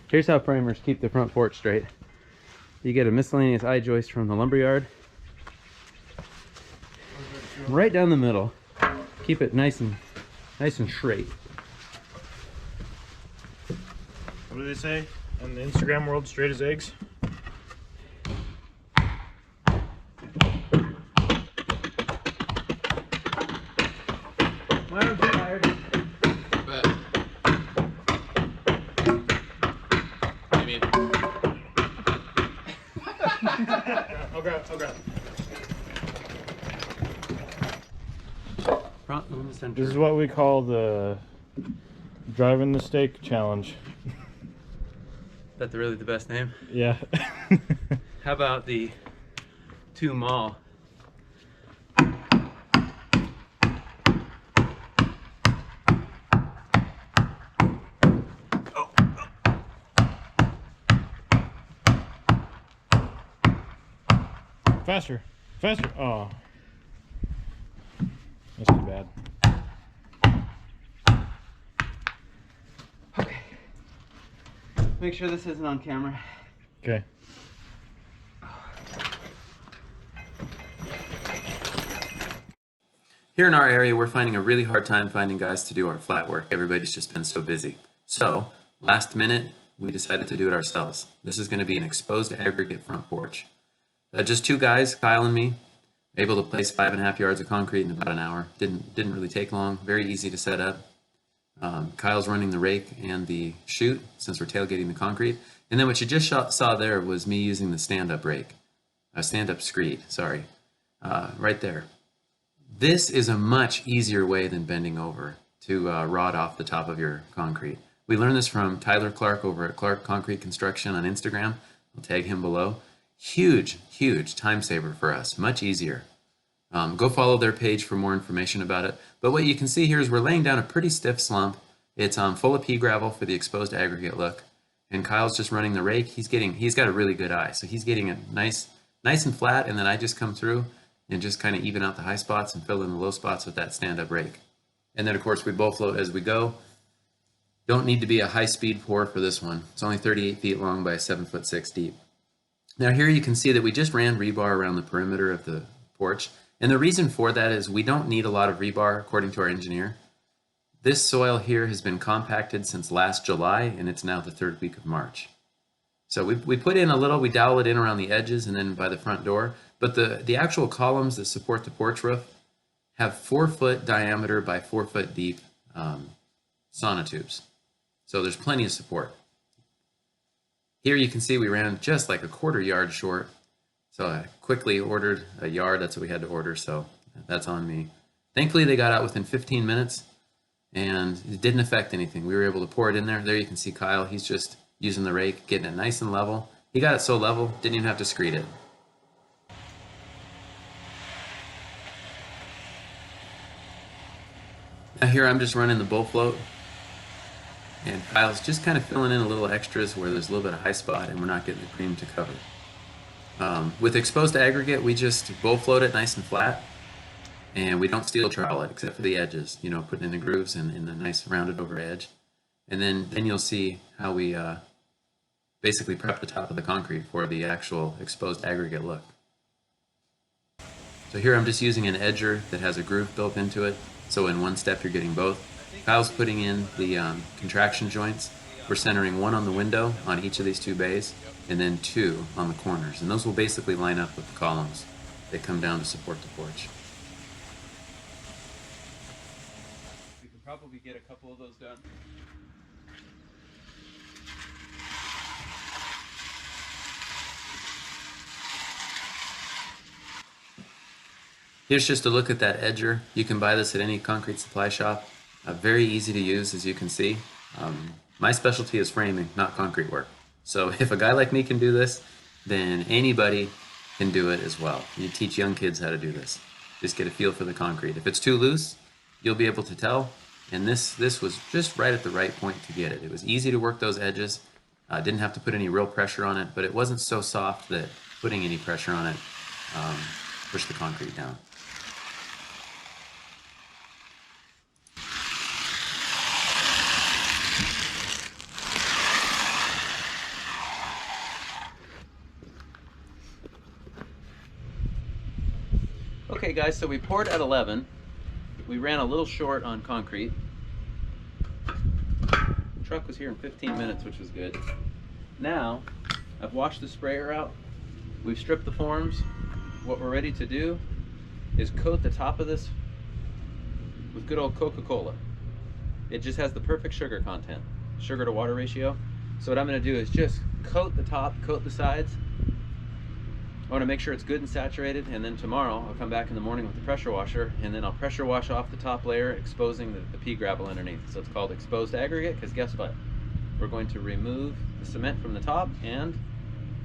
Here's how framers keep the front porch straight. You get a miscellaneous I joist from the lumberyard. Right down the middle. Keep it nice and straight. What do they say in the Instagram world? Straight as eggs. My arms are tired. But I mean, I'll grab. Front in the center. This is what we call the driving the stake challenge. That's really the best name. Yeah. How about the 2 mall? Faster. Oh. That's too bad. Okay. Make sure this isn't on camera. Okay. here in our area, we're finding a really hard time finding guys to do our flat work. Everybody's just been so busy. So, last minute, we decided to do it ourselves. This is going to be an exposed aggregate front porch. Just 2 guys, Kyle and me, able to place 5.5 yards of concrete in about an hour. Didn't really take long. Very easy to set up. Kyle's running the rake and the chute since we're tailgating the concrete. And then what you just saw there was me using the stand-up rake, stand-up screed, sorry, right there. This is a much easier way than bending over to rod off the top of your concrete. We learned this from Tyler Clark over at Clark Concrete Construction on Instagram. I'll tag him below. Huge time saver for us, much easier. Go follow their page for more information about it. But what you can see here is we're laying down a pretty stiff slump. It's full of pea gravel for the exposed aggregate look. And Kyle's just running the rake. He's got a really good eye. So he's getting it nice and flat, and then I just come through and just kind of even out the high spots and fill in the low spots with that stand-up rake. And then of course we bow float as we go. Don't need to be a high-speed pour for this one. It's only 38 feet long by 7'6" deep. Now here you can see that we just ran rebar around the perimeter of the porch. And the reason for that is we don't need a lot of rebar, according to our engineer. This soil here has been compacted since last July, and it's now the 3rd week of March. So we put in a little, we dowel it in around the edges and then by the front door. But the actual columns that support the porch roof have 4-foot diameter by 4-foot deep sonotubes. So there's plenty of support. Here you can see we ran just like a 1/4 yard short. So I quickly ordered a yard. That's what we had to order, so that's on me. Thankfully they got out within 15 minutes and it didn't affect anything. We were able to pour it in there. There you can see Kyle, he's just using the rake, getting it nice and level. He got it so level, didn't even have to screed it. Now here I'm just running the bow float, and Kyle's just kind of filling in a little extras where there's a little bit of high spot and we're not getting the cream to cover. With exposed aggregate, we just bow float it nice and flat, and we don't steel trowel it except for the edges, you know, putting in the grooves and in the nice rounded over edge. And then you'll see how we basically prep the top of the concrete for the actual exposed aggregate look. So here I'm just using an edger that has a groove built into it. So in one step you're getting both. Kyle's putting in the contraction joints. We're centering 1 on the window on each of these 2 bays, and then 2 on the corners. And those will basically line up with the columns that come down to support the porch. We can probably get a couple of those done. Here's just a look at that edger. You can buy this at any concrete supply shop. Very easy to use, as you can see. My specialty is framing, not concrete work. So if a guy like me can do this, then anybody can do it as well. You teach young kids how to do this. Just get a feel for the concrete. If it's too loose, you'll be able to tell. And this was just right at the right point to get it. It was easy to work those edges. Didn't have to put any real pressure on it, but it wasn't so soft that putting any pressure on it pushed the concrete down. Okay guys, so we poured at 11. We ran a little short on concrete. The truck was here in 15 minutes, which was good. Now, I've washed the sprayer out. We've stripped the forms. What we're ready to do is coat the top of this with good old Coca-Cola. It just has the perfect sugar content, sugar to water ratio. So what I'm gonna do is just coat the top, coat the sides. I wanna make sure it's good and saturated, and then tomorrow I'll come back in the morning with the pressure washer, and then I'll pressure wash off the top layer, exposing the pea gravel underneath. So it's called exposed aggregate, because guess what? We're going to remove the cement from the top and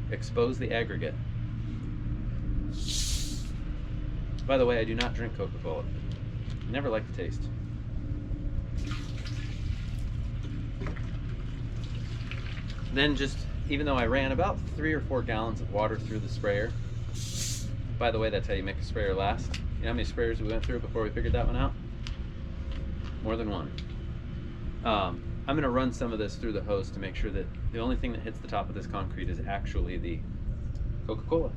expose the aggregate. By the way, I do not drink Coca-Cola. Never like the taste. Then just, even though I ran about 3 or 4 gallons of water through the sprayer, by the way, that's how you make a sprayer last. You know how many sprayers we went through before we figured that one out? More than one. I'm gonna run some of this through the hose to make sure that the only thing that hits the top of this concrete is actually the Coca-Cola.